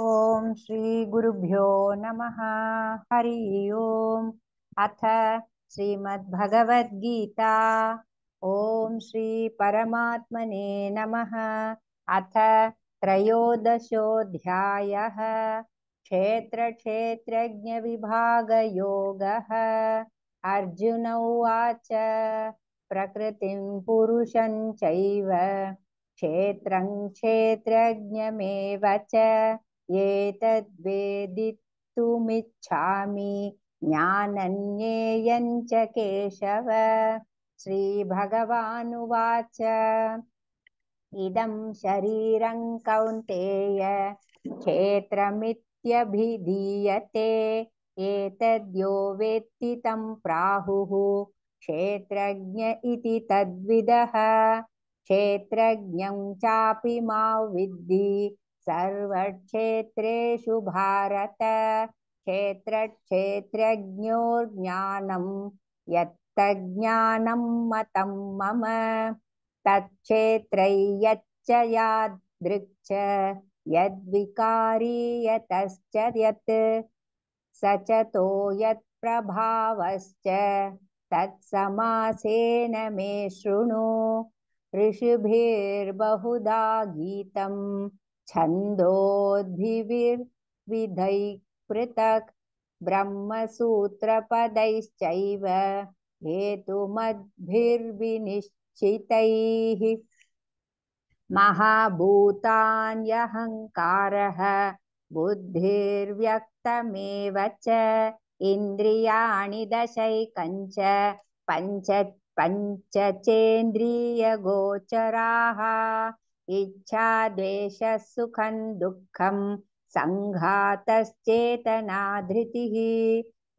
ओम श्री गुरुभ्यो नमः। हरि ओम। अथ श्रीमद्भगवद्गीता। ओम श्री परमात्मने नमः। अथ त्रयोदशोऽध्यायः। क्षेत्र विभाग योगः। अर्जुन उवाच प्रकृतिं पुरुषं चैव क्षेत्रं क्षेत्रज्ञमेव च एतद्वेदितुमिच्छामि ज्ञानं ज्ञेयं च केशव। श्रीभगवानुवाच इदं शरीरं कौन्तेय क्षेत्रमित्यभिधीयते। एतद्यो वेत्ति तं प्राहुः क्षेत्रज्ञ इति तद्विदः। क्षेत्रज्ञं चापि मां विद्धि सर्वक्षेत्रेषु भारत। क्षेत्रक्षेत्रज्ञोर्ज्ञानं यत्तज्ज्ञानं मतं मम। तच्क्षेत्रैयच्च यादृक् यद्विकारी यतश्च यत् स च तो यत्प्रभावश्च तत्समासेन मे शृणु। ऋषिभिर्बहुधा गीतं छन्दोद्भिर्विधैः पृथक् ब्रह्मसूत्रपदैश्चैव हेतुमद्भिर्विनिश्चितैः। महाभूतान्यहङ्कारः बुद्धिर्व्यक्तमेव च इन्द्रियाणि दशैकञ्च पञ्चचेन्द्रियगोचराः। इच्छा द्वेषः सुखं दुःखं सङ्घातश्चेतना धृतिः।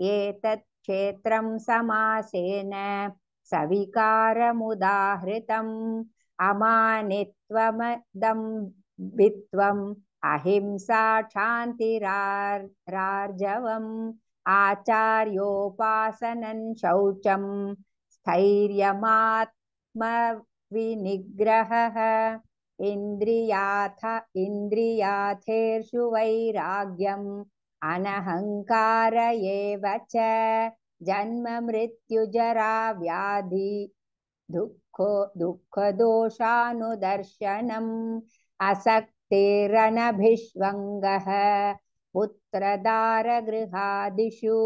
एतत् क्षेत्रं समासेन सविकारमुदाहृतम्। अमानित्वमदम्भित्वम् अहिंसा क्षान्तिरार्जवम् आचार्योपासनं शौचं स्थैर्यमात्मविनिग्रहः। इन्द्रियार्थेषु वैराग्यम् अनहङ्कार एव च। जन्म मृत्युजरा व्याधि दुःखदोषानुदर्शनम् असक्तिरनभिष्वङ्गः पुत्रदारगृहादिषु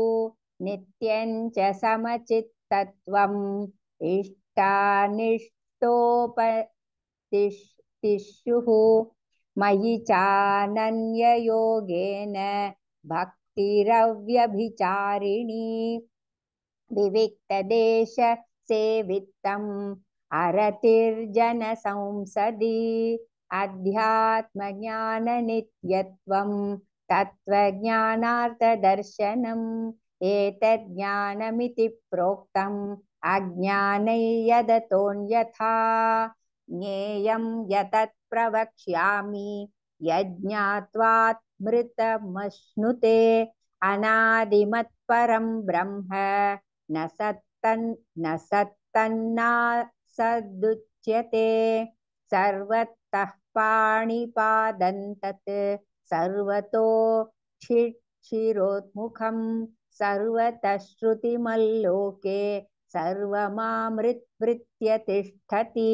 नित्यं च समचित्तत्वम् इष्टानिष्टोपतिष्ठुः मयि चानन्ययोगेन भक्तिरव्यभिचारिणी। विविक्तदेश सेवित्तम् अरतिर्जनसंसदि अध्यात्मज्ञाननित्यत्वं तत्त्वज्ञानार्थदर्शनम्। एतज्ज्ञानमिति प्रोक्तम् अज्ञानै यदतोऽन्यथा ज्ञेयं यतत् प्रवक्ष्यामि यज्ञात्वामृतमश्नुते। अनादिमत्परं ब्रह्म न सदुच्यते। सर्वतः पाणिपादं तत् सर्वतो क्षिरोन्मुखं सर्वतः श्रुतिमल्लोके सर्वमामृतभृत्य तिष्ठति।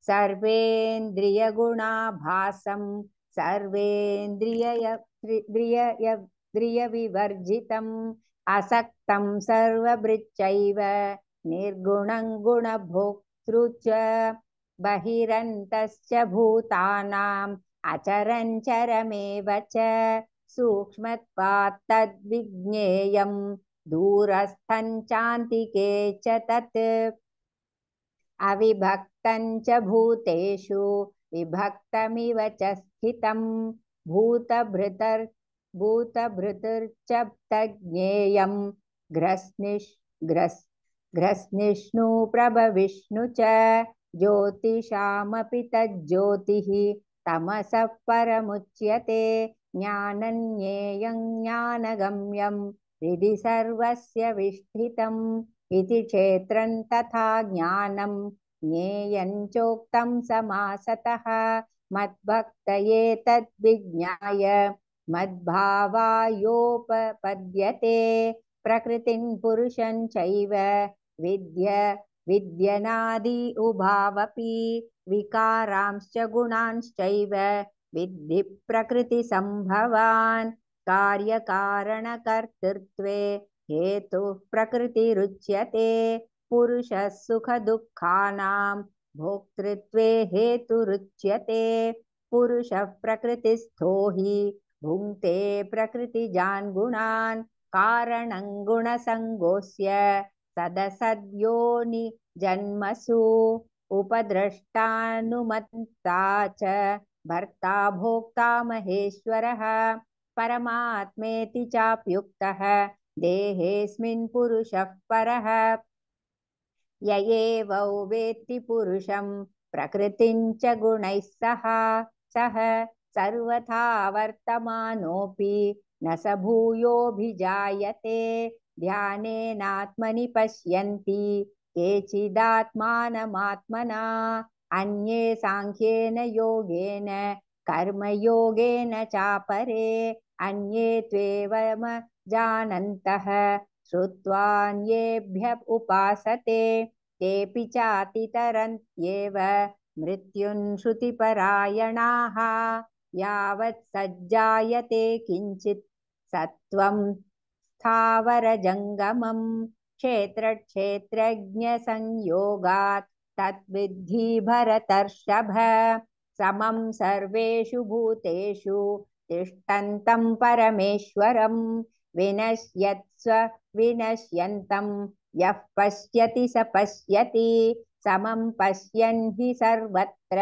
सर्वेन्द्रियगुणाभासं सर्वेन्द्रियविवर्जितम् असक्तं सर्वभृच्चैव निर्गुणं गुणभोक्तृ च। बहिरन्तश्च भूतानाम् अचरञ्चरमेव च सूक्ष्मत्वात् तद्विज्ञेयं दूरस्थं चान्तिके च तत्। अविभक्तं च भूतेषु विभक्तमिव च स्थितं भूतभृतर्च तज्ज्ञेयं ग्रस्निष्णु प्रभविष्णु च। ज्योतिषामपि तज्ज्योतिः तमसः परमुच्यते। ज्ञानं ज्ञेयं ज्ञानगम्यं हृदि सर्वस्य विष्ठितम्। इति क्षेत्रं तथा ज्ञानं ज्ञेयं चोक्तं समासतः। मद्भक्तये तद्विज्ञाय मद्भावायोपपद्यते प्रकृतिं पुरुषं चैव विद्यनादि उभावपि विकारांश्च गुणांश्चैव विद्धि प्रकृतिसम्भवान् कार्यकारणकर्तृत्वे हेतुः प्रकृतिरुच्यते पुरुषः सुखदुःखानां भोक्तृत्वे हेतुरुच्यते पुरुषः प्रकृतिस्थो हि भुङ्क्ते प्रकृतिजान् गुणान् कारणं गुणसङ्गोऽस्य सदसद्योनि जन्मसु उपद्रष्टानुमन्ता च भर्ता भोक्ता महेश्वरः परमात्मेति चाप्युक्तः देहेऽस्मिन् पुरुषः परः य एवं वेत्ति पुरुषं प्रकृतिं च गुणैः सह सर्वथा वर्तमानोऽपि न स भूयोऽभिजायते ध्यानेनात्मनि पश्यन्ति केचिदात्मानमात्मना अन्ये साङ्ख्येन योगेन कर्मयोगेन चापरे अन्ये त्वेवमजानन्तः श्रुत्वान्येभ्य उपासते तेऽपि चातितरन्त्येव मृत्युं श्रुतिपरायणाः यावत् सज्जायते किञ्चित् सत्त्वं स्थावरजङ्गमं क्षेत्रक्षेत्रज्ञसंयोगात् तद्विद्धि भरतर्षभ समं सर्वेषु भूतेषु तिष्ठन्तं परमेश्वरं विनश्यत्स्व विनश्यन्तं यः पश्यति स पश्यति समं पश्यन् हि सर्वत्र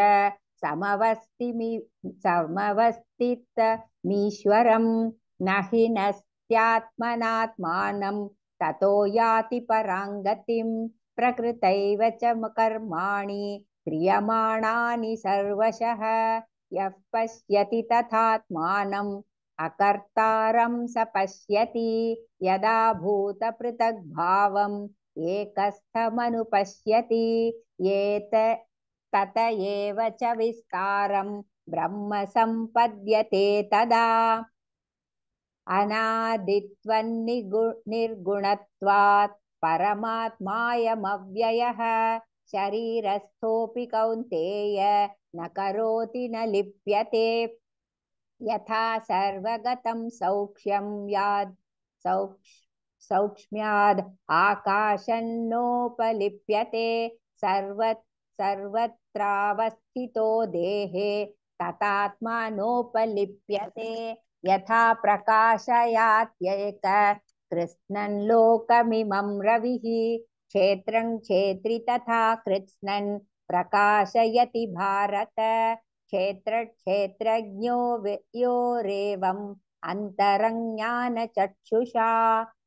समवस्थितमीश्वरं न हि नस्त्यात्मनात्मानं ततो याति परां गतिं प्रकृतैव च कर्माणि क्रियमाणानि सर्वशः यः पश्यति तथात्मानम् अकर्तारं स पश्यति यदा भूतपृथग्भावम् एकस्थमनुपश्यति तत एव च विस्तारं ब्रह्म सम्पद्यते तदा अनादित्वन्निर्गुणत्वात् परमात्मायमव्ययः शरीरस्थोऽपि कौन्तेय न करोति न लिप्यते यथा सर्वगतं सौक्ष्म्याद् आकाशन्नोपलिप्यते सर्वत्रावस्थितो देहे तथात्मानोपलिप्यते यथा प्रकाशयात्येक कृत्स्नं लोकमिमं रविः क्षेत्रं क्षेत्री तथा कृत्स्नं प्रकाशयति भारत क्षेत्रक्षेत्रज्ञयोरेवम् अन्तरज्ञानचक्षुषा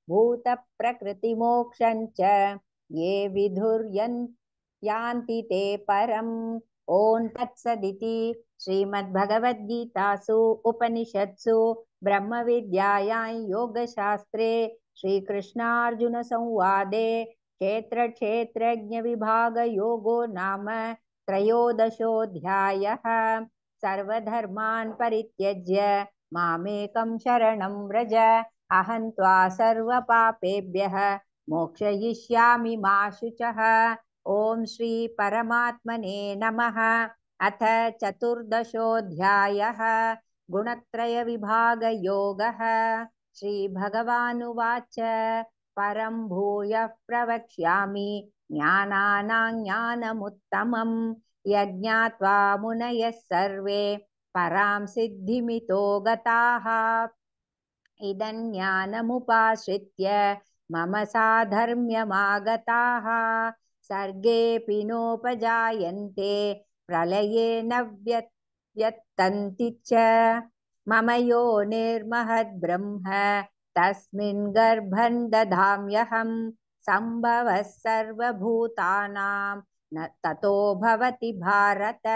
भूतप्रकृतिमोक्षं च ये विधुर्यान्ति ते परम् ॐ तत्सदिति श्रीमद्भगवद्गीतासु उपनिषत्सु ब्रह्मविद्यायां योगशास्त्रे श्रीकृष्णार्जुनसंवादे क्षेत्रक्षेत्रज्ञविभागयोगो नाम त्रयोदशोऽध्यायः सर्वधर्मान् परित्यज्य मामेकं शरणं व्रज अहं त्वा सर्वपापेभ्यः मोक्षयिष्यामि मा शुचः ॐ श्री परमात्मने नमः अथ चतुर्दशोऽध्यायः गुणत्रयविभागयोगः श्रीभगवानुवाच परं भूयः प्रवक्ष्यामि ज्ञानानां ज्ञानमुत्तमम् यज्ञात्वा मुनयः सर्वे परां सिद्धिमितो गताः इदं ज्ञानमुपाश्रित्य मम साधर्म्यमागताः सर्गेऽपि नोपजायन्ते प्रलये न व्यत्तन्ति च मम योनिर्महद्ब्रह्म तस्मिन् गर्भं दधाम्यहं सम्भवः सर्वभूतानां न ततो भवति भारत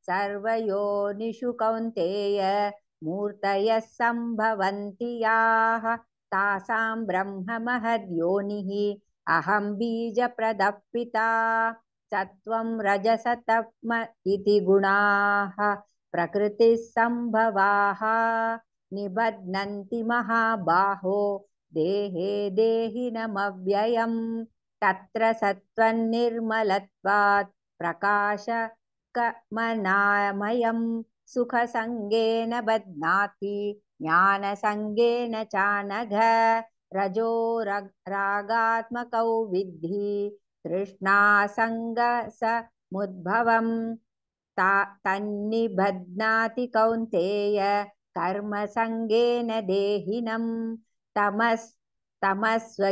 सर्वयोनिषु कौन्तेय मूर्तयः सम्भवन्ति याः तासां ब्रह्म महद्योनिः अहं बीजप्रदः पिता सत्त्वं रजसतम इति गुणाः प्रकृतिः सम्भवाः निबध्नन्ति महाबाहो देहे देहिनमव्ययम् तत्र सत्त्वन्निर्मलत्वात् प्रकाशकमनामयम् सुखसङ्गेन बध्नाति ज्ञानसङ्गेन चानघ रजो रागात्मकौ विद्धि तृष्णासङ्गसमुद्भवम् तन्निबध्नाति कौन्तेय कर्मसङ्गेन देहिनम् तमस्वज्ञानजं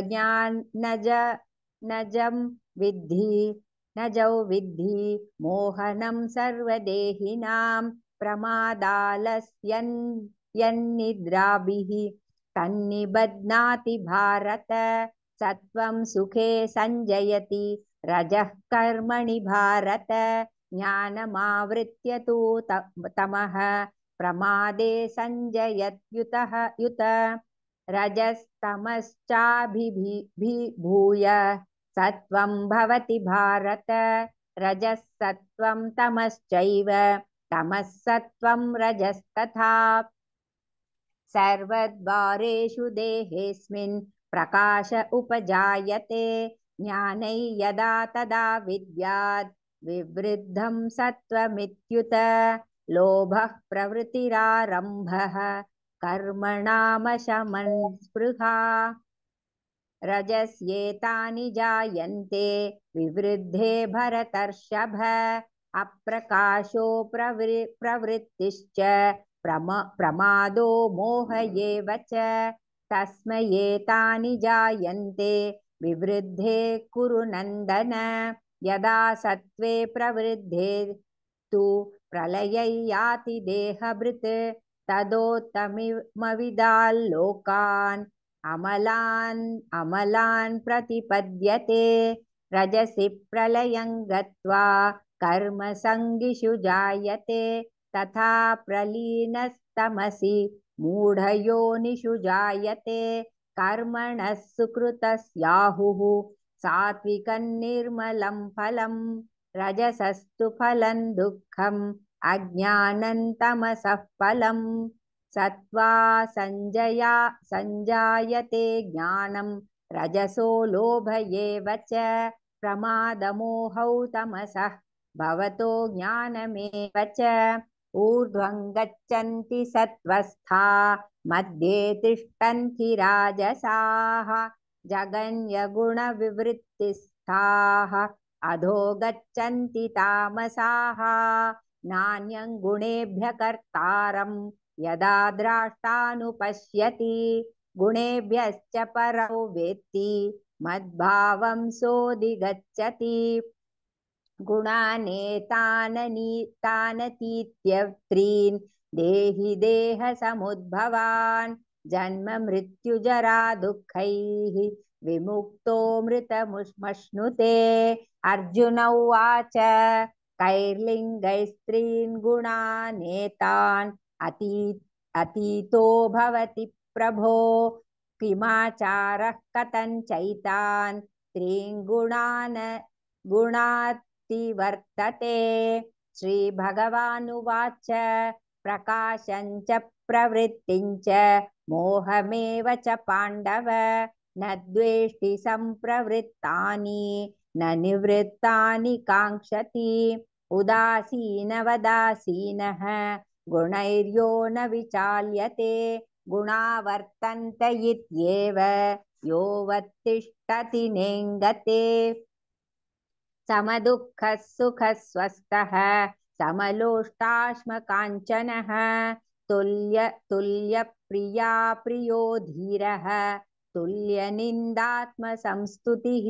विद्धि मोहनं सर्वदेहिनां प्रमादालस्यन्निद्राभिः तन्निबध्नाति भारत सत्वं सुखे संजयति रजः कर्मणि भारत ज्ञानमावृत्य तु तमः प्रमादे संजयत्युतः युत रजस्तमश्चाभिभूय सत्वं भवति भारत रजः सत्वं तमश्चैव तमः सत्वं रजस्तथा सर्वद्वारेषु देहेऽस्मिन् प्रकाश उपजायते ज्ञानै यदा तदा विद्याद् विवृद्धं सत्वमित्युत लोभः प्रवृत्तिरारम्भः कर्मणामशमन् स्पृहा रजस्येतानि जायन्ते विवृद्धे भरतर्षभ अप्रकाशो प्रवृत्तिश्च प्रमादो मोह एव च तस्मैतानि जायन्ते विवृद्धे कुरु नन्दन यदा सत्त्वे प्रवृद्धे तु प्रलयै याति देहभृत् तदोत्तमविदाल्लोकान् अमलान् प्रतिपद्यते रजसि प्रलयं गत्वा कर्मसङ्गिषु जायते तथा प्रलीनस्तमसि मूढयोनिषु जायते कर्मणः सुकृतस्याहुः सात्विकं निर्मलं फलं रजसस्तु फलं दुःखम् अज्ञानं तमसः फलम् सत्त्वा संजायते ज्ञानं रजसो लोभ एव च प्रमादमोहौ तमसः भवतो ज्ञानमेव च ऊर्ध्वं गच्छन्ति सत्त्वस्था मध्ये तिष्ठन्ति राजसाः जगन्यगुणविवृत्तिस्थाः अधो गच्छन्ति तामसाः नान्यं गुणेभ्यः कर्तारं यदा द्राष्टानुपश्यति गुणेभ्यश्च परो वेत्ति मद्भावं सोऽधिगच्छति गुणानेतानतीत्यत्रीन् देहि देहसमुद्भवान् जन्म मृत्युजरा दुःखैः विमुक्तो मृतमश्नुते अर्जुन उवाच कैर्लिङ्गैस्त्रीन् गुणानेतान् अतीतो भवति प्रभो किमाचारः कथञ्चैतान् त्रीन् गुणातिवर्तते श्रीभगवानुवाच प्रकाशञ्च प्रवृत्तिञ्च मोहमेव च पाण्डव न द्वेष्टि सम्प्रवृत्तानि न निवृत्तानि काङ्क्षति उदासीनवदासीनः गुणैर्यो न विचाल्यते गुणा वर्तन्त इत्येव योऽवतिष्ठति नेङ्गते समदुःखः सुखः स्वस्थः समलोष्टाश्मकाञ्चनः तुल्यप्रिया प्रियो धीरः तुल्यनिन्दात्मसंस्तुतिः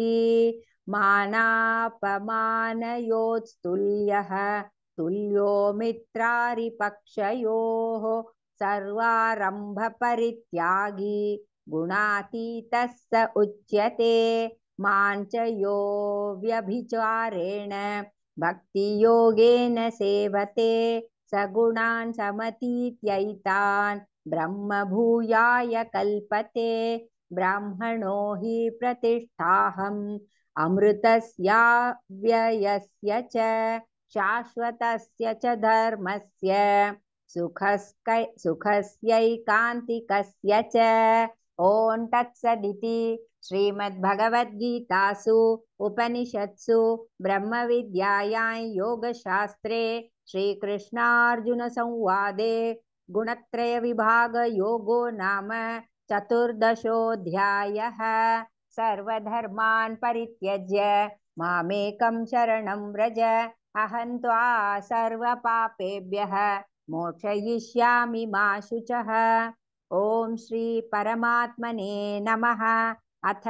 मानापमानयोस्तुल्यः तुल्यो मित्रारिपक्षयोः सर्वारम्भपरित्यागी गुणातीतः स उच्यते माञ्च यो व्यभिचारेण भक्तियोगेन सेवते स गुणान् समतीत्यैतान् ब्रह्मभूयाय कल्पते ब्राह्मणो हि प्रतिष्ठाहम् अमृतस्याव्ययस्य च शाश्वतस्य च धर्मस्य सुखस्यैकान्तिकस्य च। ॐ तत्सदिति श्रीमद्भगवद्गीतासु उपनिषत्सु ब्रह्मविद्यायां योगशास्त्रे श्रीकृष्णार्जुनसंवादे गुणत्रयविभागयोगो नाम चतुर्दशोऽध्यायः। सर्वधर्मान् परित्यज्य मामेकं शरणं व्रज, अहं त्वा सर्वपापेभ्यः मोक्षयिष्यामि मा शुचः। ॐ श्री परमात्मने नमः। अथ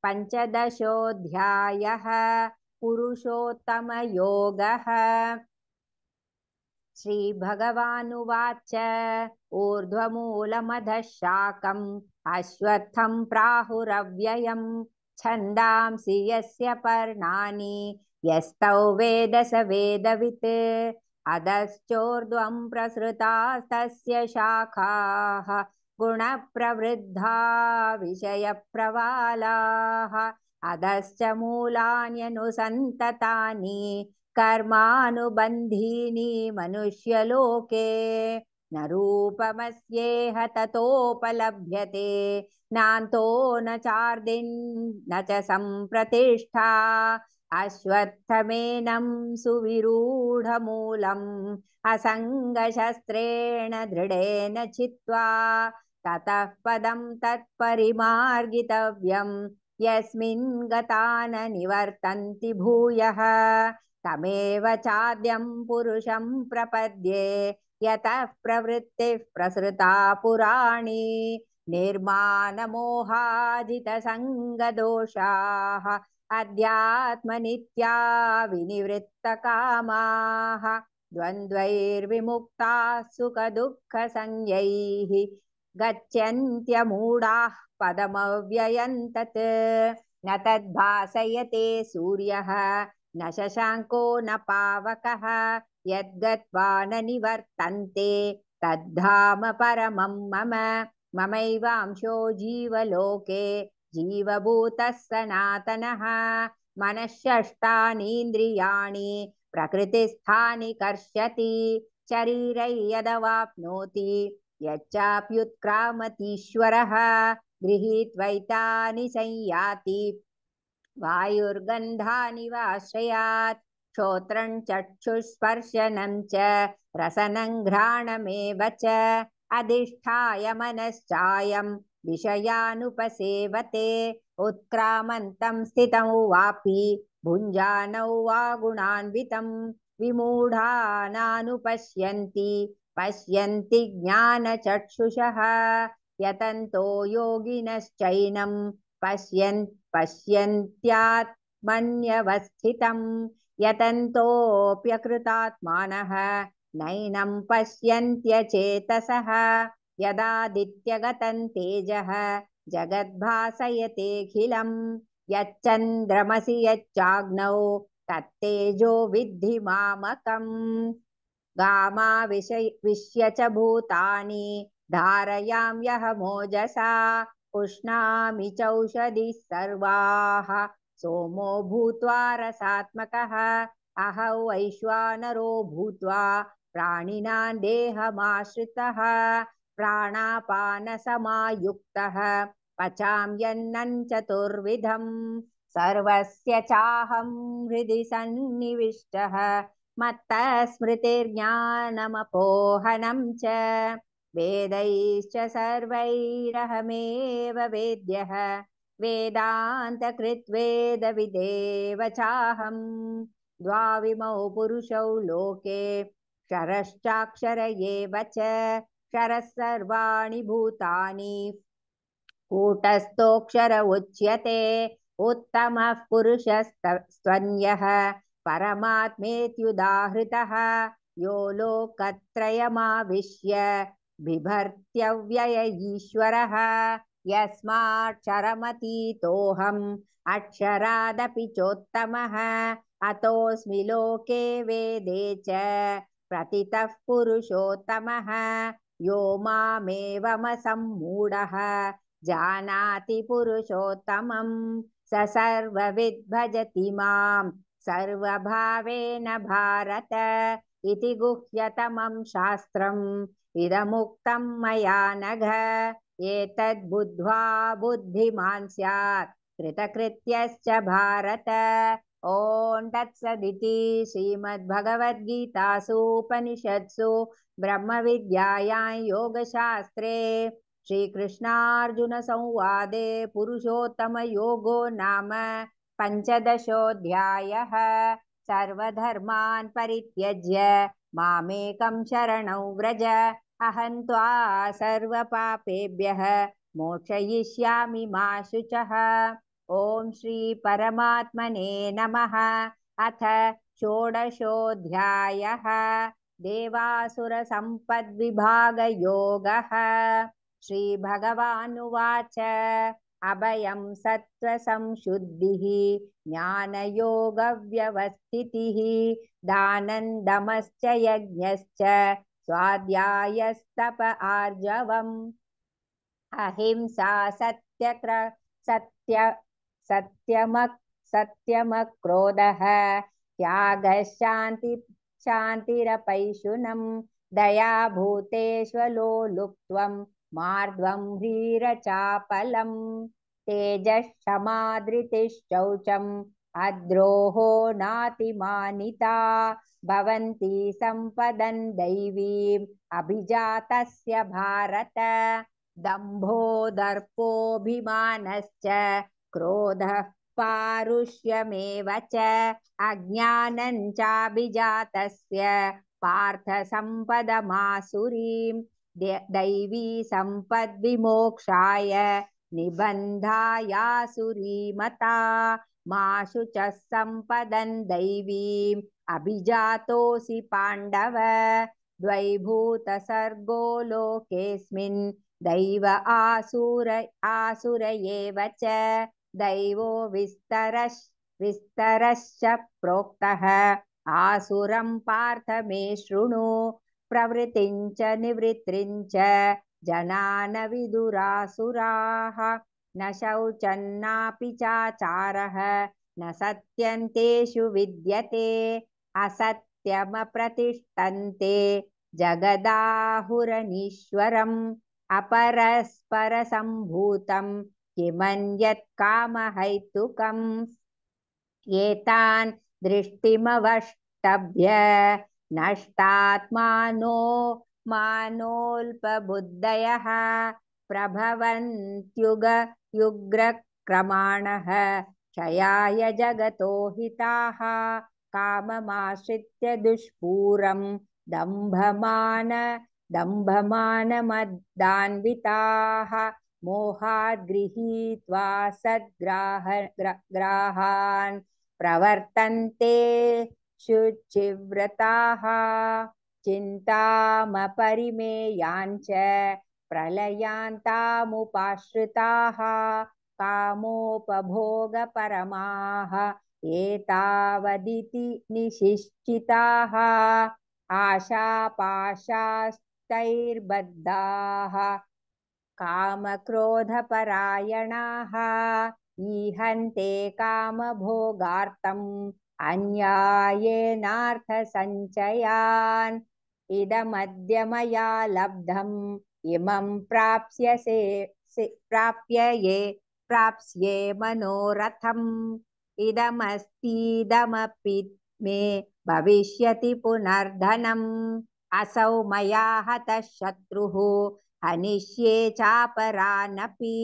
पञ्चदशोऽध्यायः। पुरुषोत्तमयोगः। श्रीभगवानुवाच ऊर्ध्वमूलमधः शाखम् अश्वत्थं प्राहुरव्ययम् छन्दांसि यस्य पर्णानि यस्तौ वेद स वेदवित्। अधश्चोर्ध्वं प्रसृतास्तस्य शाखाः गुणप्रवृद्धा विषयप्रवालाः। अधश्च मूलान्यनुसन्ततानि कर्मानुबन्धीनि मनुष्यलोके। न रूपमस्येह ततोपलभ्यते नान्तो न चार्दिन् न च सम्प्रतिष्ठा। अश्वत्थमेनं सुविरूढमूलम् असङ्गशस्त्रेण दृढेन छित्त्वा ततः पदं तत्परिमार्गितव्यम् यस्मिन् गता न निवर्तन्ति भूयः। तमेव चाद्यं पुरुषं प्रपद्ये यतः प्रवृत्तिः प्रसृता पुराणी। निर्मानमोहाजितसङ्गदोषाः अध्यात्मनित्या विनिवृत्तकामाः। द्वन्द्वैर्विमुक्ताः सुखदुःखसंज्ञैः गच्छन्त्यमूढाः पदमव्ययं तत्। न तद्भासयते सूर्यः न शशाङ्को न पावकः यद्गत्वा न निवर्तन्ते तद्धाम परमं मम। ममैवांशो जीवलोके जीवभूतः सनातनः। मनःषष्ठानीन्द्रियाणि प्रकृतिस्थानि कर्षति शरीरै यदवाप्नोति यच्चाप्युत्क्रामतीश्वरः। गृहीत्वैतानि संयाति वायुर्गन्धानि वाश्रयात्। श्रोत्रं चक्षुस्पर्शनं च रसनं घ्राणमेव च। अधिष्ठाय मनश्चायं विषयानुपसेवते। उत्क्रामन्तं स्थितं वापि भुञ्जानौ वा गुणान्वितं। विमूढानानुपश्यन्ति पश्यन्ति ज्ञानचक्षुषः। यतन्तो योगिनश्चैनं पश्यन्त्यात्मन्यवस्थितं। यतन्तोऽप्यकृतात्मानः नैनं पश्यन्त्यचेतसः। यदादित्यगतं तेजः जगद्भासयतेऽखिलं यच्चन्द्रमसि यच्चाग्नौ तत्तेजो विद्धि मामकम्। गामाविश्य च भूतानि धारयाम्यहमोजसा। पुष्णामि चौषधिः सर्वाः सोमो भूत्वा रसात्मकः। अहं वैश्वानरो भूत्वा प्राणिनां देहमाश्रितः। प्राणापानसमायुक्तः पचाम्यन्नं चतुर्विधम्। सर्वस्य चाहं हृदि सन्निविष्टः मत्तः स्मृतिर्ज्ञानमपोहनं च। वेदैश्च सर्वैरहमेव वेद्यः वेदान्तकृद्वेदविदेव चाहम्। द्वाविमौ पुरुषौ लोके क्षरश्चाक्षर एव च। क्षरः सर्वाणि भूतानि कूटस्थोऽक्षर उच्यते। उत्तमः पुरुषस्त्वन्यः परमात्मेत्युदाहृतः। यो लोकत्रयमाविश्य बिभर्त्यव्यय ईश्वरः। यस्माक्षरमतीतोऽहम् अक्षरादपि चोत्तमः। अतोऽस्मि लोके वेदे च प्रतितः पुरुषोत्तमः। यो मामेवमसम्मूढः जानाति पुरुषोत्तमं स सर्वविद् भजति मां सर्वभावेन भारत। इति गुह्यतमं शास्त्रम् इदमुक्तं मया नघ एतद् बुद्ध्वा बुद्धिमान् स्यात् कृतकृत्यश्च भारत। ॐ तत्सदिति श्रीमद्भगवद्गीतासु उपनिषत्सु ब्रह्मविद्यायां योगशास्त्रे श्रीकृष्णार्जुनसंवादे पुरुषोत्तमयोगो नाम पञ्चदशोऽध्यायः। सर्वधर्मान् परित्यज्य मामेकं शरणं व्रज अहं त्वा सर्वपापेभ्यः मोक्षयिष्यामि मा शुचः। ॐ श्री परमात्मने नमः। अथ षोडशोऽध्यायः देवासुरसम्पद्विभागयोगः। श्रीभगवानुवाच अभयं सत्त्वसंशुद्धिः ज्ञानयोगव्यवस्थितिः दानं दमश्च यज्ञश्च स्वाध्यायस्तप आर्जवम् अहिंसा सत्यमक्रोधः त्यागः शान्तिरपैशुनं दया भूतेष्वलोलुप्त्वं मार्द्वं ह्रीरचापलम् तेजःक्षमाधृतिश्चौचम् अद्रोहो नातिमानिता भवन्ति सम्पदन् दैवीम् अभिजातस्य भारत। दम्भो दर्पोऽभिमानश्च क्रोधः पारुष्यमेव च अज्ञानं चाभिजातस्य पार्थ सम्पदमासुरीं दैवी सम्पद्विमोक्षाय निबन्धायासुरीमता मा शुचः सम्पदन् दैवीम् अभिजातोऽसि पाण्डव द्वैभूतसर्गो लोकेऽस्मिन् दैव आसुर एव च दैवो विस्तरश्च प्रोक्तः आसुरं पार्थ मे शृणु प्रवृत्तिं च निवृत्तिं च जना न विदुरासुराः न शौचन्नापि चाचारः न सत्यन्तेषु विद्यते असत्यमप्रतिष्ठन्ते जगदाहुरनीश्वरम् अपरस्परसम्भूतं किमन्यत् कामहैतुकम् एतान् दृष्टिमवष्टभ्य नष्टात्मानो मानोऽल्पबुद्धयः प्रभवन्त्युग्रक्रमाणः क्षयाय जगतो हिताः काममाश्रित्य दुष्पूरं दम्भमानमदान्विताः मोहाद् गृहीत्वा सद्ग्राहान् प्रवर्तन्ते शुचिव्रताः चिन्तामपरिमेयाञ्च प्रलयान्तामुपाश्रिताः कामोपभोगपरमाः एतावदिति निश्चिताः आशापाशास्तैर्बद्धाः कामक्रोधपरायणाः ईहन्ते कामभोगार्थम् अन्यायेनार्थसञ्चयान् इदमद्य मया लब्धम् इमं प्राप्स्ये मनोरथम् इदमस्तीदमपि मे भविष्यति पुनर्धनम् असौ मया हतः शत्रुः हनिष्ये चापरानपि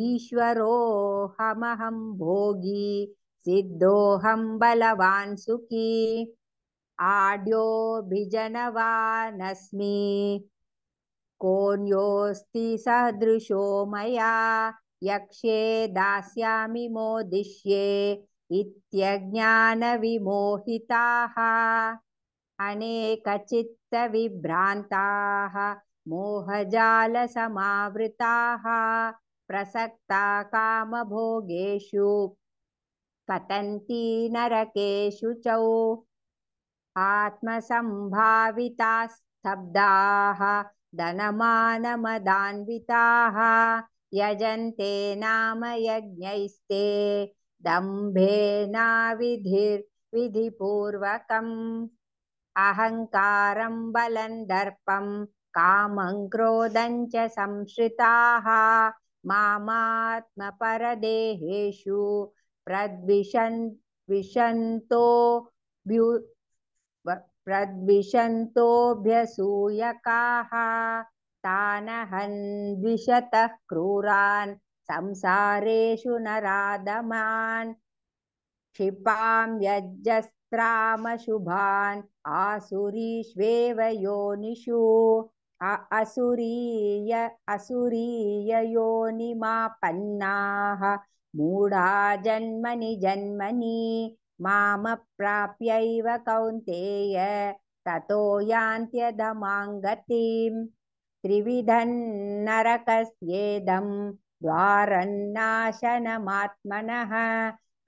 ईश्वरोऽहमहं भोगी सिद्धोऽहं बलवान् सुखी आढ्योऽभिजनवानस्मि कोऽन्योऽस्ति सदृशो मया यक्ष्ये दास्यामि मोदिष्ये इत्यज्ञानविमोहिताः अनेकचित्तविभ्रान्ताः मोहजालसमावृताः प्रसक्ता कामभोगेषु पतन्ति नरकेषु च आत्मसम्भाविताः स्तब्धाः धनमानमदान्विताः यजन्ते नाम यज्ञैस्ते दम्भेनाविधिपूर्वकम् अहङ्कारं बलं दर्पं कामं क्रोधं च संश्रिताः मामात्मपरदेहेषु प्रद्विषन्तो प्रद्विषन्तोऽभ्यसूयकाः तानहं द्विषतः क्रूरान् संसारेषु नराधमान् क्षिपां यज्जस्त्रामशुभान् आसुरीष्वेव योनिषु असुरीययोनिमापन्नाः मूढा जन्मनि जन्मनि मामप्राप्यैव कौन्तेय ततो यान्त्यधमां गतिम् त्रिविधं नरकस्येदं द्वारन्नाशनमात्मनः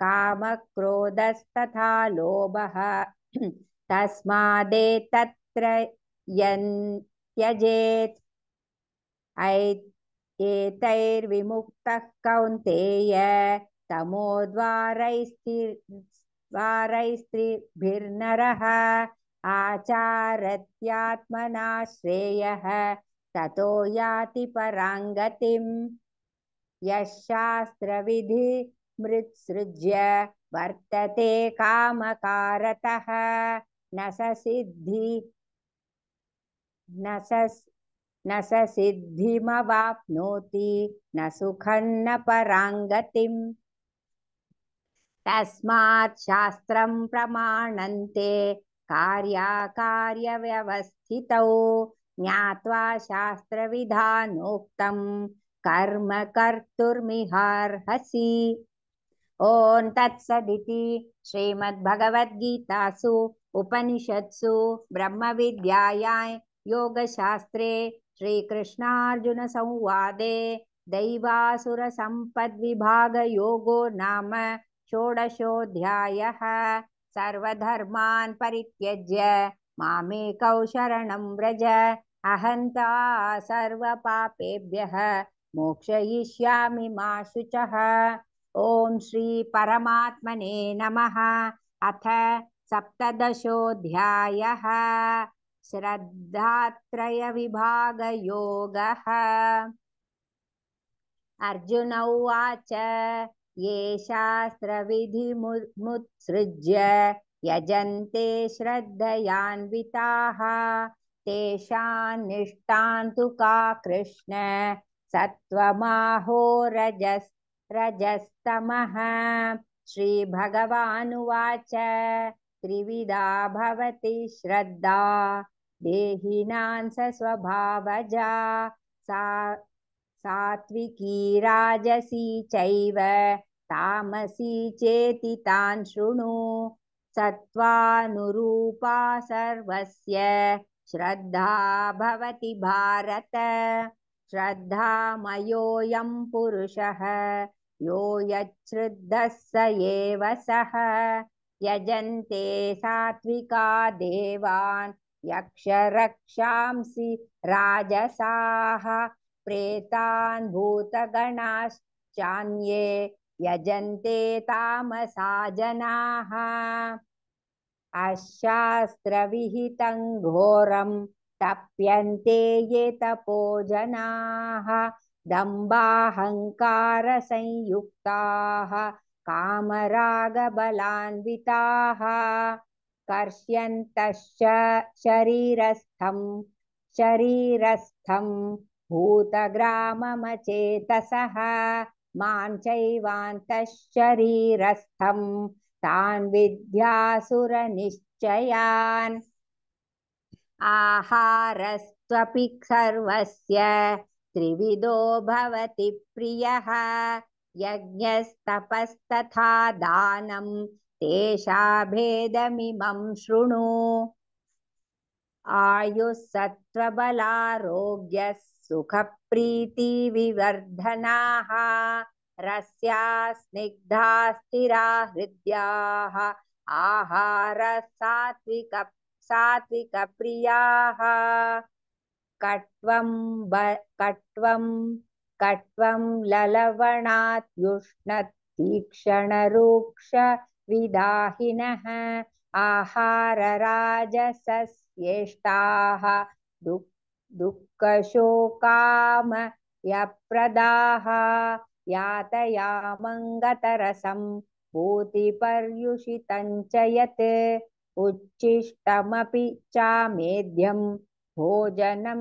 कामक्रोधस्तथा लोभः तस्मादेतत्र त्यजेत् एतैर्विमुक्तः कौन्तेय तमोद्वारैस्त्रिभिर्नरः आचारत्यात्मना श्रेयः ततो याति परां गतिम् यः शास्त्रविधिमुत्सृज्य वर्तते कामकारतः न स सिद्धिमवाप्नोति न सुखं न परां गतिम् तस्मात् शास्त्रं प्रमाणन्ते कार्याकार्यव्यवस्थितौ ज्ञात्वा शास्त्रविधानोक्तं कर्म कर्तुर्मिहार्हसि। ॐ तत्सदिति श्रीमद्भगवद्गीतासु उपनिषत्सु ब्रह्मविद्यायां योगशास्त्रे श्रीकृष्णार्जुनसंवादे दैवासुरसम्पद्विभागयोगो नाम षोडशोऽध्यायः। सर्वधर्मान् परित्यज्य मामेकौ शरणं व्रज अहं त्वा सर्वपापेभ्यः मोक्षयिष्यामि मा शुचः। ॐ श्री परमात्मने नमः। अथ सप्तदशोऽध्यायः श्रद्धात्रयविभागयोगः। अर्जुन उवाच ये शास्त्रविधिमुत्सृज्य यजन्ते श्रद्धयान्विताः तेषां निष्ठां तु का कृष्ण सत्त्वमाहो रजस्तमः। श्रीभगवानुवाच त्रिविधा भवति श्रद्धा देहिनां स्वभावजा सात्विकी राजसी चैव तामसी चेति तान् शृणु। सत्त्वानुरूपा सर्वस्य श्रद्धा भवति भारत। श्रद्धामयोऽयं पुरुषः यो यच्छ्रद्धः स एव सः। यजन्ते सात्विका देवान् यक्षरक्षांसि राजसाः प्रेतान् भूतगणाश्चान्ये यजन्ते तामसा जनाः। अशास्त्रविहितं घोरं तप्यन्ते ये तपो जनाः दम्भाहङ्कारसंयुक्ताः कामरागबलान्विताः कर्ष्यन्तश्च शरीरस्थं भूतग्राममचेतसः मां चैवान्तः शरीरस्थं तान् विद्यासुरनिश्चयान्। आहारस्त्वपि सर्वस्य त्रिविधो भवति प्रियः यज्ञस्तपस्तथा दानं तेषाभेदमिमं शृणु। आयुः सत्त्वबलारोग्यः सुखप्रीतिविवर्धनाः रस्या स्निग्धा स्थिरा हृद्याः आहारः सात्विकप्रियाः। कट्वं ललवणात्युष्णत् तीक्ष्णरूक्षविदाहिनः आहारराजसस्येष्टाः दुःखशोकामयप्रदाः यातयामङ्गतरसं भूतिपर्युषितं च यत् उच्छिष्टमपि चामेध्यं भोजनं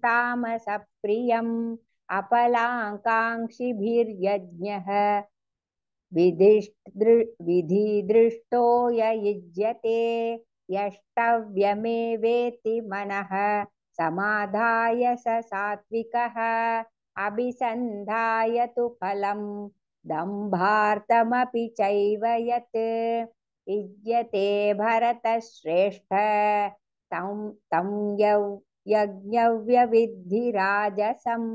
तामसप्रियम् अपलाकाङ्क्षिभिर्यज्ञः विधिदृष्टो य युज्यते यष्टव्यमेवेति मनः समाधाय स सात्विकः अभिसन्धाय तु फलं दम्भार्थमपि चैव यत् युज्यते भरतश्रेष्ठ तं यज्ञव्यविद्धिराजसम्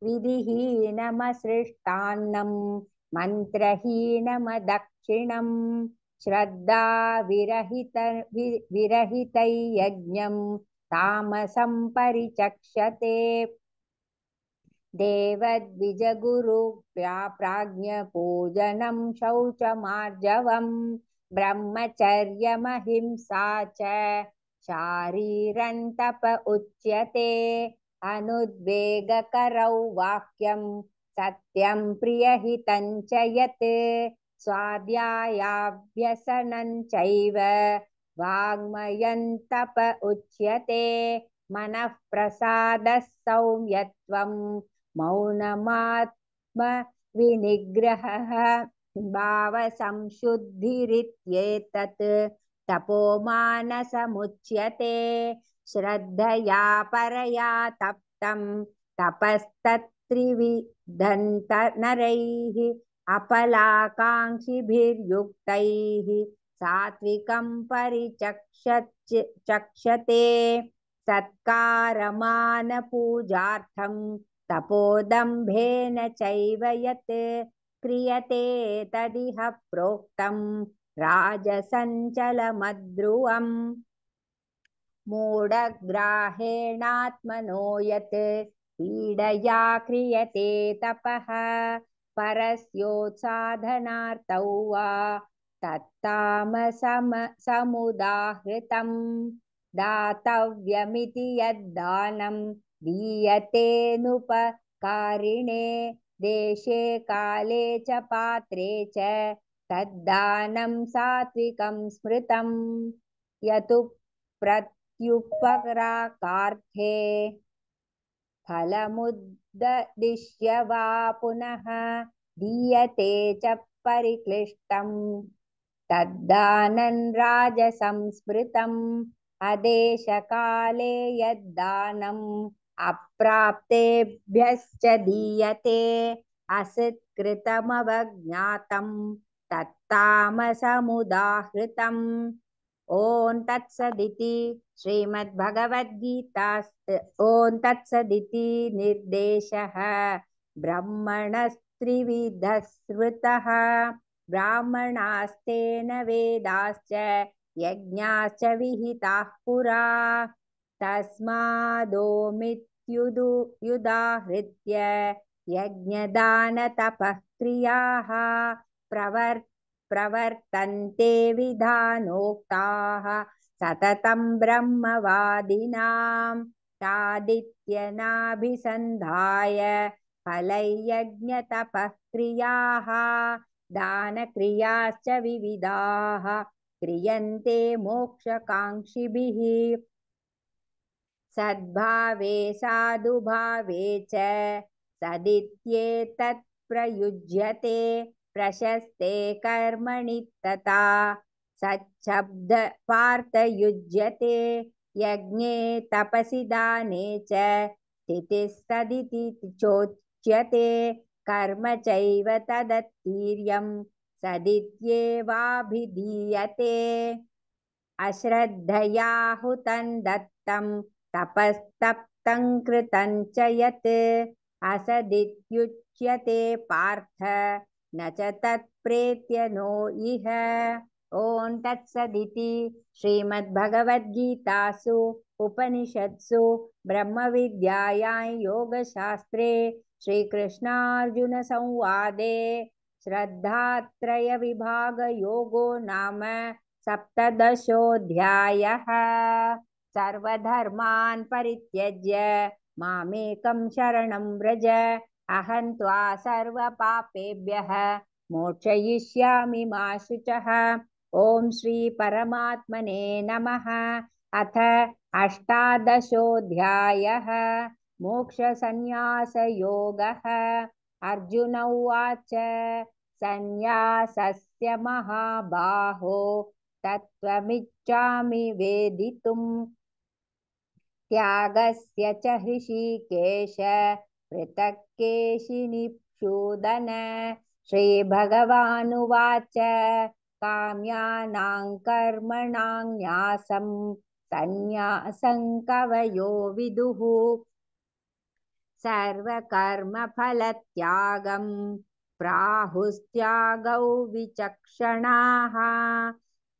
विधिहीनमसृष्टान्नं मन्त्रहीनमदक्षिणम् विरहितै यज्ञं तामसं परिचक्षते देवद्विजगुरुप्राज्ञपूजनं शौचमार्जवम् ब्रह्मचर्यमहिंसा च शारीरन्तप उच्यते अनुद्वेगकरौ वाक्यं सत्यं प्रियहितं च यत् स्वाध्यायाभ्यसनं चैव वाङ्मयन्तप उच्यते मनः प्रसादः सौम्यत्वं मौनमात्म विनिग्रहः भावसंशुद्धिरित्येतत् तपोमानसमुच्यते श्रद्धया परया तप्तं तपस्तत्त्रिविधन्त नरैः अपलाकाङ्क्षिभिर्युक्तैः सात्विकं परिचक्षते सत्कारमानपूजार्थं तपोदम्भेन चैव यत् क्रियते तदिह प्रोक्तं राजसञ्चलमध्रुवम् मूढग्राहेणात्मनो यत् पीडया क्रियते तपः परस्योत्साधनार्थौ वा तत्तामसमुदाहृतम् दातव्यमिति यद्दानं दीयतेऽनुपकारिणे देशे काले च पात्रे च तद्दानं सात्विकं स्मृतम् यतु प्रत्युपकारार्थे फलमुद्दिश्य वा पुनः दीयते च परिक्लिष्टम् तद्दानं राजसंस्मृतम् अदेशकाले यद्दानम् अप्राप्तेभ्यश्च दीयते असत्कृतमवज्ञातं तत्तामसमुदाहृतम् ॐ तत्सदिति ॐ तत्सदिति निर्देशः ब्रह्मणस्त्रिविधः स्मृतः ब्राह्मणास्तेन वेदाश्च यज्ञाश्च विहिताः पुरा तस्मादोमित्युदाहृत्य यज्ञदानतपः क्रियाः प्रवर्तन्ते विधानोक्ताः सततं ब्रह्मवादिनां तादित्यनाभिसन्धाय फलैर्यज्ञतपः क्रियाः दानक्रियाश्च विविधाः क्रियन्ते मोक्षकाङ्क्षिभिः सद्भावे साधुभावे च सदित्येतत् प्रयुज्यते प्रशस्ते कर्मणि तथा सच्छब्दपार्थयुज्यते यज्ञे तपसि दाने च स्थितिः सदिति चोच्यते कर्म चैव तदत्तीर्यं सदित्येवाभिधीयते अश्रद्धया हुतं दत्तं तपस्तप्तं कृतं च यत् असदित्युच्यते पार्थ न च तत्प्रेत्य नो इह ॐ तत्सदिति श्रीमद्भगवद्गीतासु उपनिषत्सु ब्रह्मविद्यायां योगशास्त्रे श्रीकृष्णार्जुनसंवादे श्रद्धात्रयविभागयोगो नाम सप्तदशोऽध्यायः। सर्वधर्मान् परित्यज्य मामेकं शरणं व्रज, अहं त्वा सर्वपापेभ्यः मोक्षयिष्यामि मा शुचः। ॐ श्री परमात्मने नमः। अथ अष्टादशोऽध्यायः। मोक्षसंन्यासयोगः। अर्जुन उवाच संन्यासस्य महाबाहो तत्त्वमिच्छामि वेदितुम्, त्यागस्य च हृषीकेश पृथक् केशिनिषूदन। श्रीभगवानुवाच काम्यानां कर्मणां न्यासं संन्यासं कवयो विदुः, सर्वकर्मफलत्यागं प्राहुस्त्यागौ विचक्षणाः।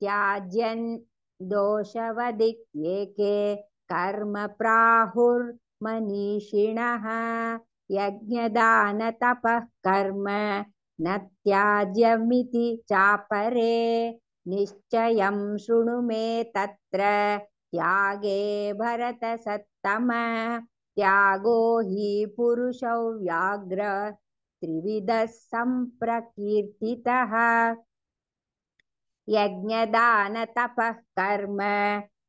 त्याज्यन् दोषवदिक्येके कर्म प्राहुर्मनीषिणः, यज्ञदानतपः कर्म न त्याज्यमिति चापरे। निश्चयं शृणु मे तत्र त्यागे भरतसत्तम। त्यागो हि पुरुषौ व्याघ्र त्रिविधः सम्प्रकीर्तितः, यज्ञदानतपः कर्म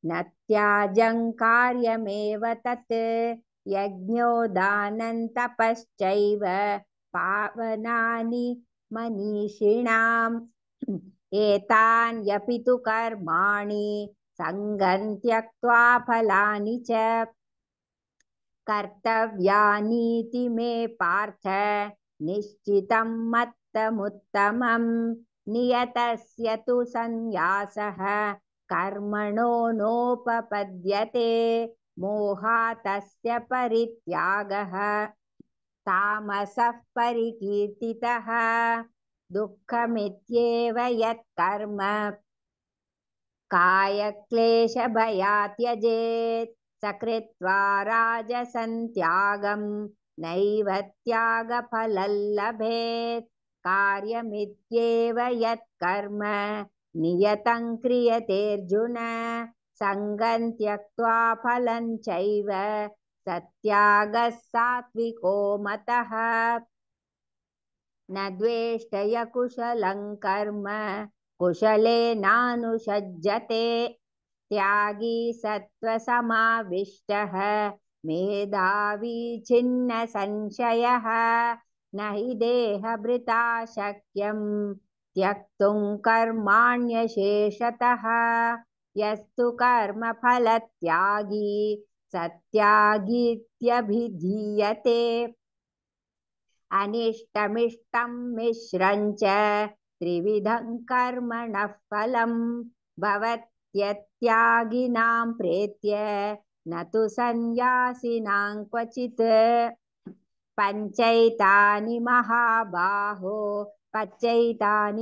न त्याज्यं कार्यमेव तत्। यज्ञो दानं तपश्चैव पावनानि मनीषिणाम्, एतान्यपि तु कर्माणि सङ्गं त्यक्त्वा फलानि च कर्तव्यानीति मे पार्थ निश्चितं मत्तमुत्तमम्। नियतस्य तु संन्यासः कर्मणो नोपपद्यते, मोहातस्य परित्यागः तामसः परिकीर्तितः। दुःखमित्येव यत्कर्म कायक्लेशभयात् त्यजेत्, सकृत्वा राजसं त्यागं नैव त्यागफलं लभेत्। कार्यमित्येव यत्कर्म नियतं क्रियतेऽर्जुन, सङ्गं त्यक्त्वा फलं चैव सत्यागः सात्विको मतः। न द्वेष्टय कुशलं कर्म कुशलेनानुषज्यते, त्यागी सत्त्वसमाविष्टः मेधावी छिन्न संशयः। न हि देहभृता शक्यं त्यक्तुं कर्माण्यशेषतः, यस्तु कर्मफलत्यागी सत्यागीत्यभिधीयते। अनिष्टमिष्टं मिश्रं च त्रिविधं कर्मणः फलं, भवत्यत्यागिनां प्रेत्य न तु संन्यासिनां क्वचित्। पञ्चैतानि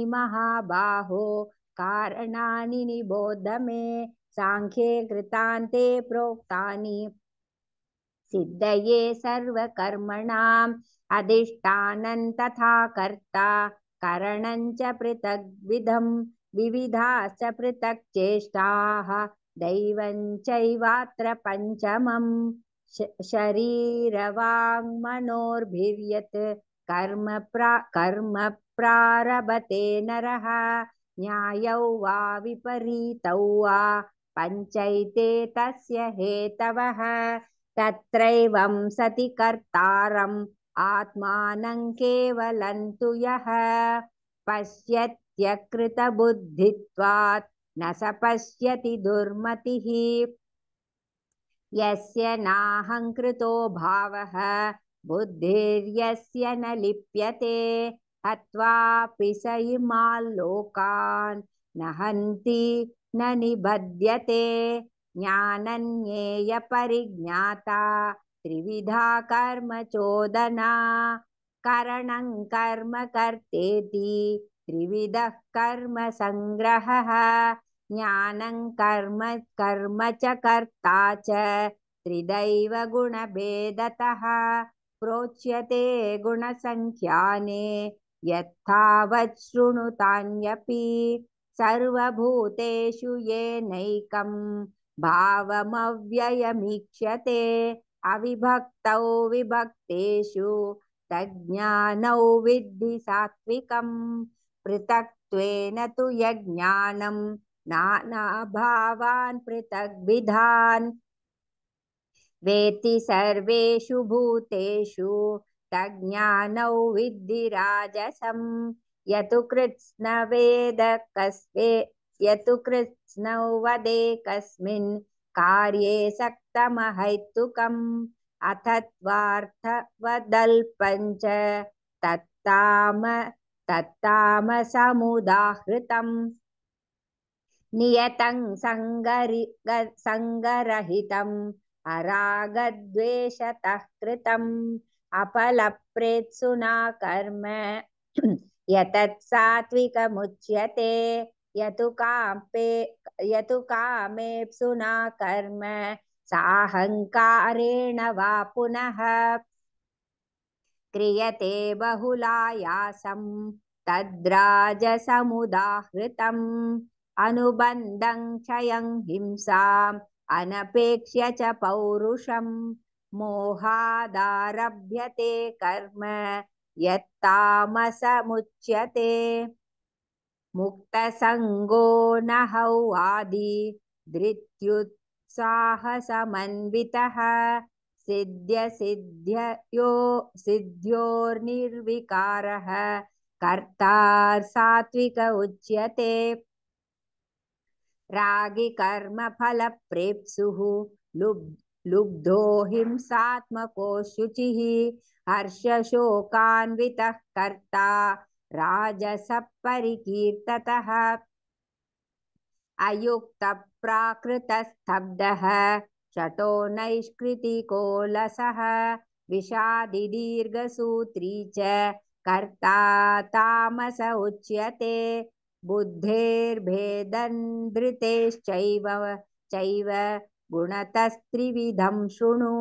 महाबाहो कारणानि निबोध मे, साङ्ख्ये कृतान्ते प्रोक्तानि सिद्धये सर्वकर्मणाम्। अधिष्ठानं तथा कर्ता करणं च पृथग्विधं, विविधाश्च पृथक् चेष्टाः दैवं चैवात्र पञ्चमम्। शरीरवाङ्मनोर्भिर्यत् कर्म प्रारभते नरः, न्यायौ वा विपरीतौ वा पञ्चैते तस्य हेतवः। तत्रैवं सति कर्तारम् आत्मानं केवलं तु यः पश्यत्यकृतबुद्धित्वात् न स पश्यति दुर्मतिः। यस्य नाहङ्कृतो भावः बुद्धिर्यस्य न लिप्यते, हत्वापि स इमाल्लोकान् न हन्ति न निबध्यते। ज्ञानज्ञेयपरिज्ञाता त्रिविधा कर्म चोदना, करणं कर्म कर्तेति त्रिविधः कर्म संग्रहः। ज्ञानं कर्म च कर्ता च त्रिदैव गुणभेदतः, प्रोच्यते गुणसङ्ख्याने यत्थावत् शृणुतान्यपि। सर्वभूतेषु येनैकं भावमव्ययमीक्ष्यते अविभक्तौ विभक्तेषु तज्ज्ञानौ विद्धि सात्विकम् पृथक्त्वेन तु यज्ञानं नानाभावान् पृथग्विधान् वेत्ति सर्वेषु भूतेषु तज्ज्ञानौ विद्धि राजसम् यतु कृत्स्नो वदेकस्मिन् कार्ये सक्तमहैतुकम् अथत्वार्थवदल्पञ्च तत्तामसमुदाहृतम् नियतं सङ्गरहितम् अरागद्वेषतः कृतम् अपलप्रेत्सुना कर्म यतत् सात्विकमुच्यते यतु कामेप्सुना कर्म साहङ्कारेण वा पुनः क्रियते बहुलायासं तद्राजसमुदाहृतम् अनुबन्धं क्षयं हिंसाम् अनपेक्ष्य च पौरुषं मोहादारभ्यते कर्म यत्तामसमुच्यते मुक्तसङ्गो नहौ आदि धृत्युत्साहसमन्वितः सिद्ध्योर्निर्विकारः कर्ता सात्विक उच्यते रागी कर्मफलप्रेप्सुः लुब्धो हिंसात्मको शुचिः हर्षशोकान्वितः कर्ता राजसः परिकीर्ततः अयुक्तप्राकृतस्तब्धः शठो नैष्कृतिकोलसः विषादी दीर्घसूत्री च कर्ता तामस उच्यते बुद्धेर्भेदं धृतेश्चैव गुणतस्त्रिविधं शृणु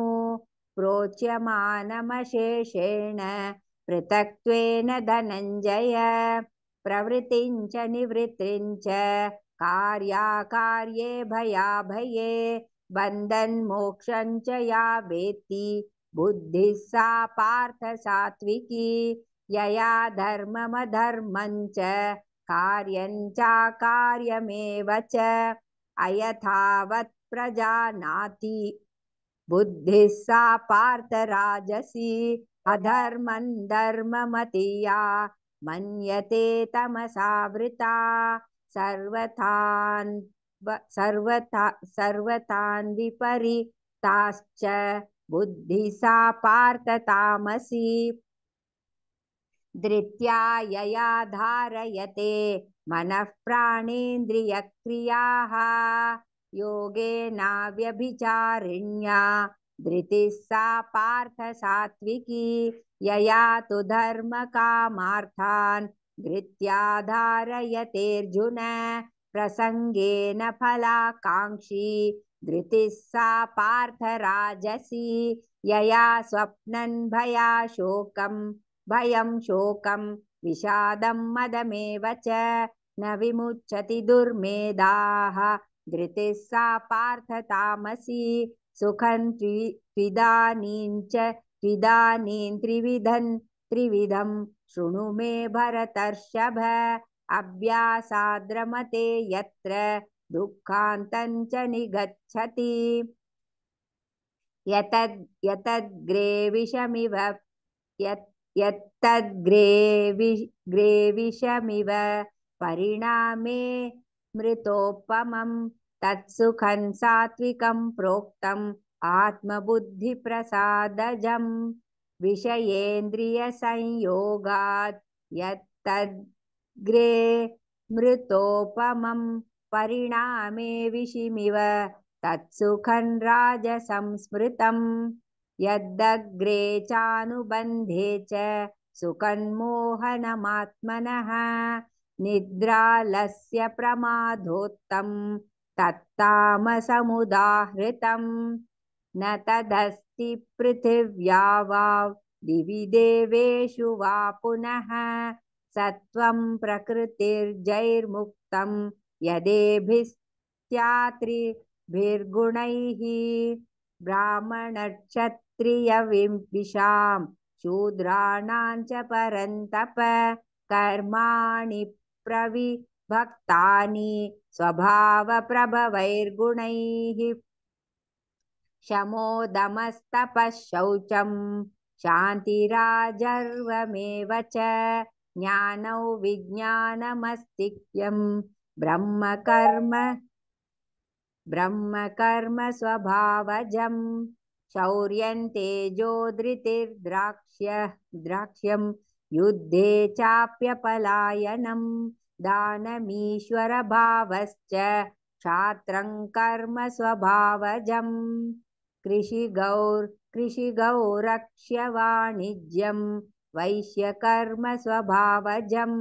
प्रोच्यमानमशेषेण पृथक्त्वेन धनञ्जय प्रवृत्तिं च निवृत्तिं च कार्याकार्ये भयाभये बन्धन्मोक्षं च या वेत्ति बुद्धिः सा पार्थ सात्विकी यया धर्ममधर्मं च कार्यं चाकार्यमेव च अयथावत् प्रजानाति बुद्धिः सा पार्थ राजसी अधर्मं धर्ममति या मन्यते तमसावृता सर्वतान् विपरीताश्च बुद्धिः सा पार्थ तामसी धृत्या यया धारयते मनः प्राणेन्द्रियक्रियाः योगेनाव्यभिचारिण्या धृतिः सा पार्थ सात्विकी यया तु धर्मकामार्थान् धृत्या धारयतेऽर्जुन प्रसङ्गेन फलाकाङ्क्षी धृतिः सा पार्थ राजसी यया स्वप्नं भयं शोकं विषादं मदमेव च न विमुच्यति दुर्मेधाः धृतिः सा पार्थ तामसी सुखं त्विदानीं त्रिविधं शृणु मे भरतर्षभ अभ्यासाद्रमते यत्र दुःखान्तं च निगच्छति यतद्ग्रे विषमिव परिणामे मृतोपमं तत्सुखं सात्विकं प्रोक्तम् आत्मबुद्धिप्रसादजं विषयेन्द्रियसंयोगात् यत्तद्ग्रे मृतोपमं परिणामे विषमिव तत्सुखं राजसंस्मृतम् यद्दग्रे चानुबन्धे च सुखन्मोहनमात्मनः निद्रालस्य प्रमादोत्तं तत्तामसमुदाहृतं न तदस्ति पृथिव्या वा दिवि देवेषु वा पुनः सत्वं प्रकृतिर्जैर्मुक्तं यदेभिस्त्यात्रिभिर्गुणैः ब्राह्मणक्षत्रियविशां शूद्राणां च परन्तप कर्माणि प्रविभक्तानि स्वभावप्रभवैर्गुणैः शमोदमस्तपः शौचं शान्तिराजर्वमेव च ज्ञानौ विज्ञानमस्तिक्यं ब्रह्मकर्म स्वभावजं शौर्यं तेजो धृतिर्द्राक्ष्यं युद्धे चाप्यपलायनं दानमीश्वरभावश्च क्षात्रं कर्म स्वभावजं कृषिगौरक्ष्यवाणिज्यं वैश्यकर्म स्वभावजं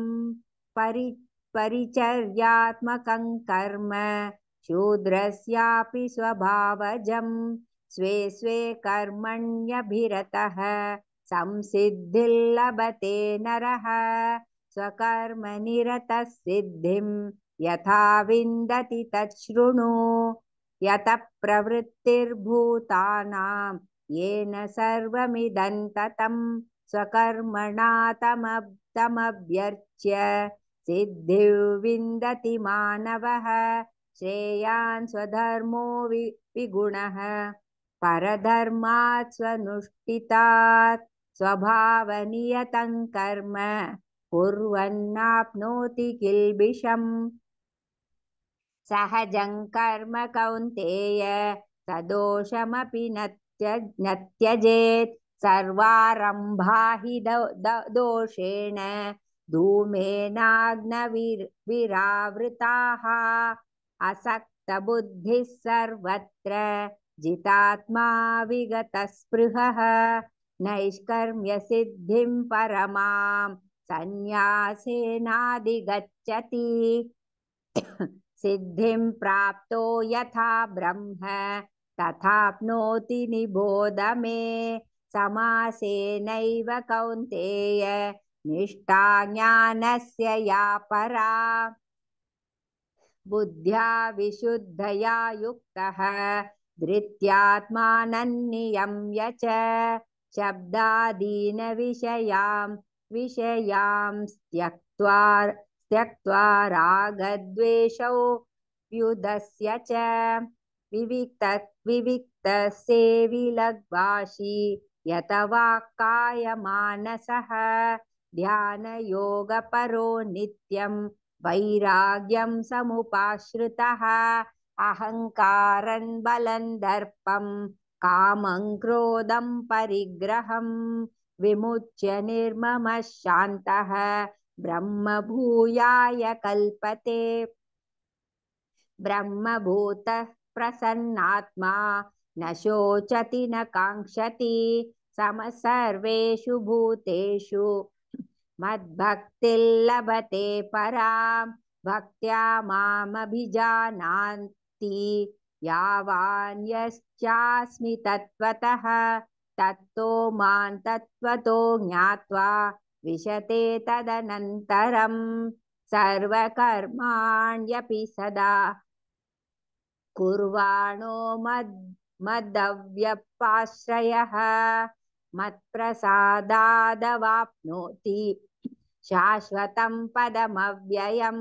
परिचर्यात्मकं कर्म शूद्रस्यापि स्वभावजं स्वे स्वे कर्मण्यभिरतः संसिद्धिर्लभते नरः स्वकर्मनिरतः सिद्धिं यथा विन्दति तच्छृणु यतः प्रवृत्तिर्भूतानां येन सर्वमिदं ततं स्वकर्मणा तमभ्यर्च्य सिद्धिं विन्दति मानवः श्रेयान् स्वधर्मो विगुणः परधर्मात् स्वनुष्ठितात् स्वभावनियतं कर्म कुर्वन्नाप्नोति किल्बिषम् सहजं कर्म कौन्तेय सदोषमपि न त्यजेत् सर्वारम्भा हि दोषेण धूमेनाग्निविरावृताः असक्तबुद्धिः सर्वत्र जितात्मा विगतस्पृहः नैष्कर्म्यसिद्धिं परमां सन्न्यासेनाधिगच्छति सिद्धिं प्राप्तो यथा ब्रह्म तथाप्नोति निबोध मे समासेनैव कौन्तेय निष्ठा ज्ञानस्य या परा बुद्ध्या विशुद्धया युक्तः धृत्यात्मानन्नियम्य च शब्दादीन् विषयां त्यक्त्वा रागद्वेषौ व्युदस्य च विविक्तसेवी लग्वाशी यत वाक्कायमानसः ध्यानयोगपरो नित्यं वैराग्यं समुपाश्रितः अहङ्कारं बलं दर्पं कामं क्रोधं परिग्रहं विमुच्य निर्ममः शान्तः ब्रह्मभूयाय कल्पते ब्रह्मभूतः प्रसन्नात्मा न शोचति न काङ्क्षति समः सर्वेषु भूतेषु मद्भक्तिर्लभते परां भक्त्या मामभिजानाति यावान् यश्चास्मि तत्त्वतः तत्तो मां तत्त्वतो ज्ञात्वा विशते तदनन्तरं सर्वकर्माण्यपि सदा कुर्वाणो मदव्यपाश्रयः मत्प्रसादादवाप्नोति शाश्वतं पदमव्ययं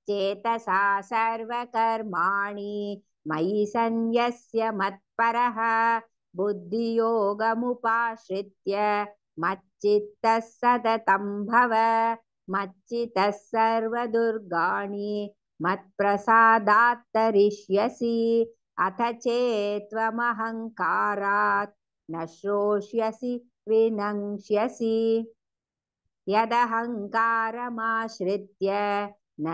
चेतसा सर्वकर्माणि मयि सन्न्यस्य मत्परः बुद्धियोगमुपाश्रित्य मच्चित्तः सततं भव मच्चित्तः सर्वदुर्गाणि मत्प्रसादात् तरिष्यसि अथ चेत्त्वमहङ्कारात् न श्रोष्यसि विनङ्क्ष्यसि यदहङ्कारमाश्रित्य न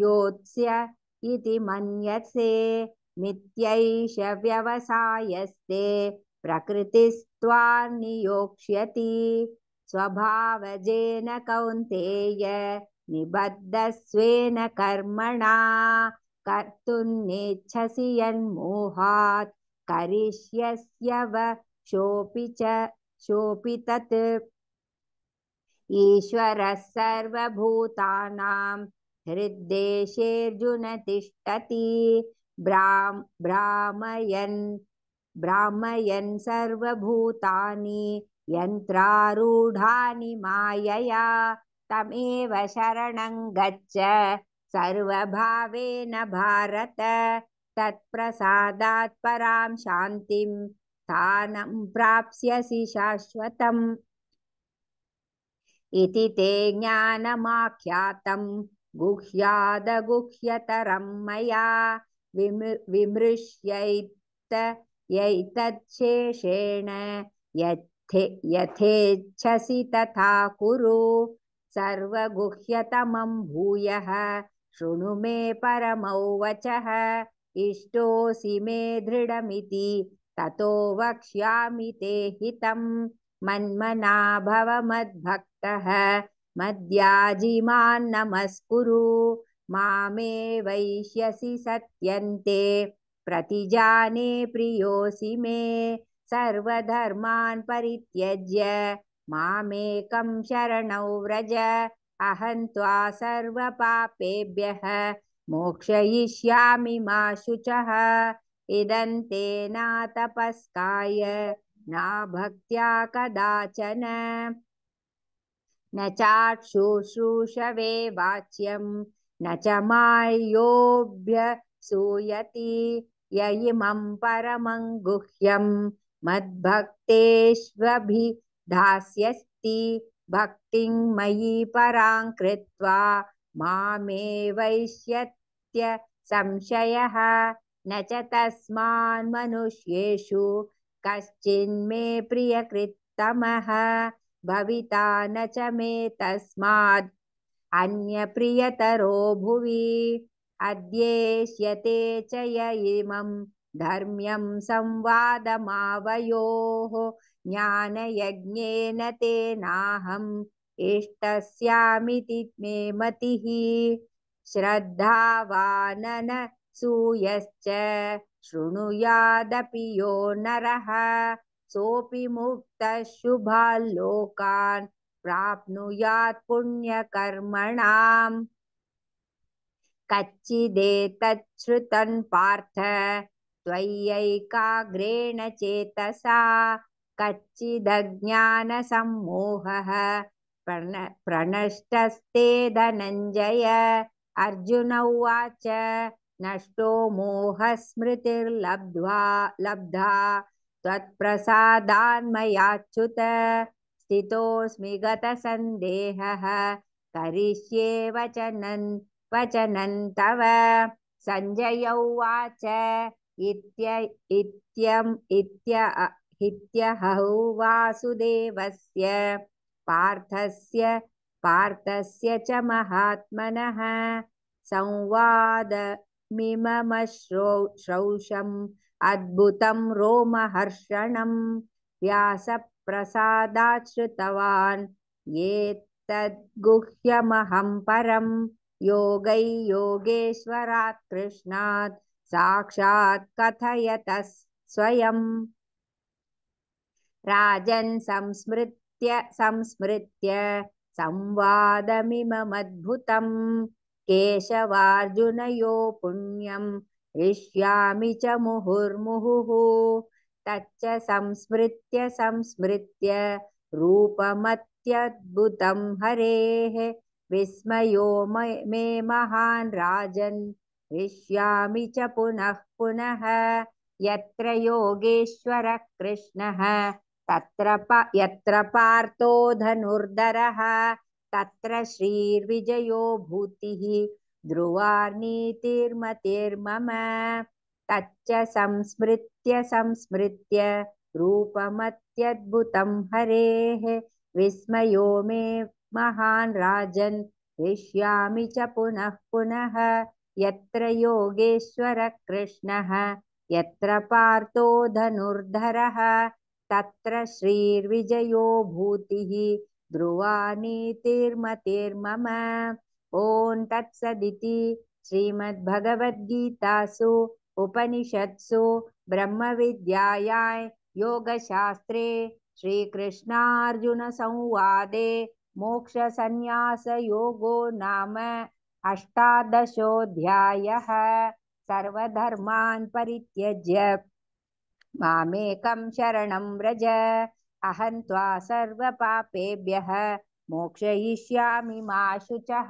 योत्स्य इति मन्यसे मिथ्यैष व्यवसायस्ते प्रकृतिस्त्वा नियोक्ष्यति स्वभावजेन कौन्तेय निबद्धस्वेन कर्मणा कर्तुं नेच्छसि यन्मोहात् करिष्यस्यवशोऽपि तत् ईश्वरः सर्वभूतानां हृद्देशेऽर्जुन तिष्ठति भ्रामयन् सर्वभूतानि यन्त्रारूढानि मायया तमेव शरणं गच्छ सर्वभावेन भारत तत्प्रसादात् परां शान्तिं स्थानं प्राप्स्यसि शाश्वतम् इति ते ज्ञानमाख्यातं गुह्यादगुह्यतरं मया विमृश्यैतच्छेषेण यथेच्छसि तथा कुरु सर्वगुह्यतमं भूयः शृणु मे परमौ वचः इष्टोऽसि मे दृढमिति ततो वक्ष्यामि ते हितम् मन्मना भव मद्भक्तः मद्याजिमान् नमस्कुरु मामे वैष्यसि सत्यन्ते प्रतिजाने प्रियोऽसि मे सर्वधर्मान् परित्यज्य मामेकं शरणौ व्रज अहं त्वा सर्वपापेभ्यः मोक्षयिष्यामि मा शुचः इदं ते नातपस्काय न भक्त्या कदाचन न चाक्षुश्रूषवे वाच्यं न च मायोऽभ्यसूयति य इमं परमं गुह्यं मद्भक्तेष्वभिधास्यति भक्तिं मयि परां कृत्वा मामे वैष्यत्य संशयः न च तस्मान्मनुष्येषु कश्चिन्मे प्रियकृत्तमः भविता न च मे तस्माद् अन्यप्रियतरो भुवि अद्येष्यते च य इमं धर्म्यं संवादमावयोः ज्ञानयज्ञेन तेनाहम् इष्टस्यामिति मे मतिः श्रद्धावाननसूयश्च शृणुयादपि यो नरः सोऽपि मुक्तः शुभाल्लोकान् प्राप्नुयात् पुण्यकर्मणाम् कच्चिदेतच्छ्रुतं पार्थ त्वय्यैकाग्रेण चेतसा कच्चिदज्ञानसम्मोहः प्रणष्टस्ते धनञ्जय अर्जुन उवाच नष्टो मोहस्मृतिर्लब्धा त्वत्प्रसादान्मयाच्युत स्थितोऽस्मि गतसन्देहः करिष्ये वचनं तव सञ्जय उवाच इत्यहौ वासुदेवस्य पार्थस्य च महात्मनः संवादमिममश्रौषम् अद्भुतं रोमहर्षणं व्यासप्रसादात् श्रुतवान् ये तद्गुह्यमहं परं योगैयोगेश्वरात् कृष्णात् साक्षात् कथयतः स्वयम् राजन् संस्मृत्य संवादमिममद्भुतं केशवार्जुनयो पुण्यं हृष्यामि च मुहुर्मुहुः तच्च संस्मृत्य रूपमत्यद्भुतं हरेः विस्मयो मे महान् राजन् हृष्यामि च पुनः पुनः यत्र योगेश्वरः कृष्णः यत्र पार्थो धनुर्धरः तत्र श्रीर्विजयो भूतिः ध्रुवार्नीतिर्मतिर्मम तच्च संस्मृत्य रूपमत्यद्भुतं हरेः विस्मयो मे महान् राजन् हृष्यामि च पुनः पुनः यत्र योगेश्वरः कृष्णः यत्र पार्थो धनुर्धरः तत्र श्रीर्विजयो भूतिः ध्रुवानीतिर्मतिर्मम ॐ तत्सदिति श्रीमद्भगवद्गीतासु उपनिषत्सु ब्रह्मविद्यायां योगशास्त्रे श्रीकृष्णार्जुनसंवादे मोक्षसंन्यासयोगो नाम अष्टादशोऽध्यायः। सर्वधर्मान् परित्यज्य मामेकं शरणं व्रज, अहं त्वा सर्वपापेभ्यः मोक्षयिष्यामि मा शुचः।